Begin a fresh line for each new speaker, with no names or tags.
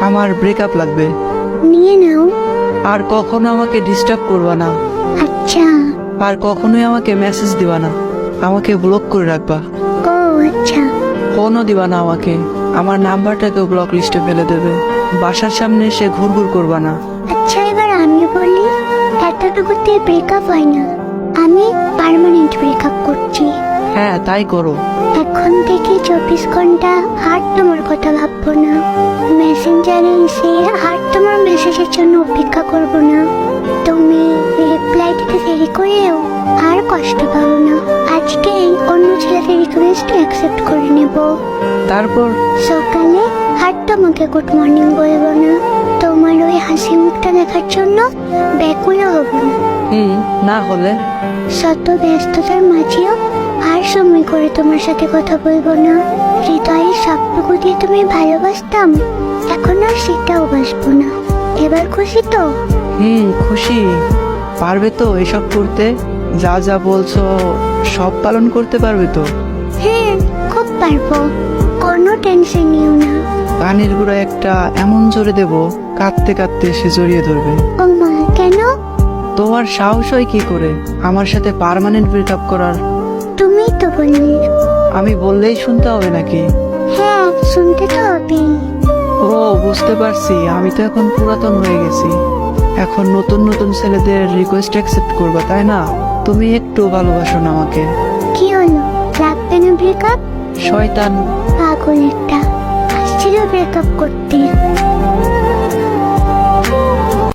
আমার ব্রেকআপ লাগবে।
নিয়ে নাও।
আর কখনো আমাকে ডিস্টার্ব করবা না।
আচ্ছা।
আর কখনোই আমাকে মেসেজ দিবা না, আমাকে ব্লক করে রাখবা।
ও আচ্ছা।
ফোনও দিবা না আমাকে, আমার নাম্বারটাকেও ব্লক লিস্টে ফেলে দেবে। বাসার সামনে এসে ঘুরঘুর করবা না।
আচ্ছা এবার আমি বলি, এতটুকুতে ব্রেকআপ হয় না, আমি পার্মানেন্ট ব্রেকআপ করছি।
হ্যাঁ তাই করো।
এখন থেকে 24 ঘন্টা আর তোমার কথা ভাববো না, মেসেঞ্জারে এসে আর তোমার মেসেজের জন্য অপেক্ষা করব না, তুমি রিপ্লাই দিতে দেরি করেও আর কষ্ট পাবো না। আজকেই অন্য ছেলেদের রিকোয়েস্ট অ্যাকসেপ্ট করে নেব।
তারপর
সকালে আর তোমাকে গুড মর্নিং বলবো না, তোমার ওই হাসি মুখটা দেখার জন্য ব্যাকুলও হব না।
না হলে?
শত ব্যস্ততার মাঝেও আর সময় করে তোমার সাথে কথা বলবো না। হৃদয়ের সবটুকু দিয়ে তুমি ভালোবাসতাম, এখন আর সেটাও বাসবো না। এবার খুশি তো?
খুশি। পারবে তো এসব করতে? যা যা বলছো সব পালন করতে পারবে তো?
হ্যাঁ খুব পারবো, কোনো টেনশন নিও না।
কানের গুঁড়া একটা এমন জোরে দেব, কাঁদতে কাঁদতে সে জড়িয়ে ধরবে।
ও মা, কেন?
তোমার সাহস হয় কি করে আমার সাথে পার্মানেন্ট ব্রেকআপ করার?
তুমি তো বললে।
আমি বললেই শুনতে হবে নাকি?
হ্যাঁ শুনতে তো হবেই।
ও বুঝতে পারছি, আমি তো এখন পুরাতন হয়ে গেছি। এখন নতুন নতুন ছেলেদের রিকোয়েস্ট অ্যাকসেপ্ট করবা, তাই না? তুমি একটু ভালোবাসো না আমাকে।
কি হলো, লাগবে না ব্রেকআপ?
শয়তান।
পাগল একটা, আসছিল ব্রেকআপ করতে।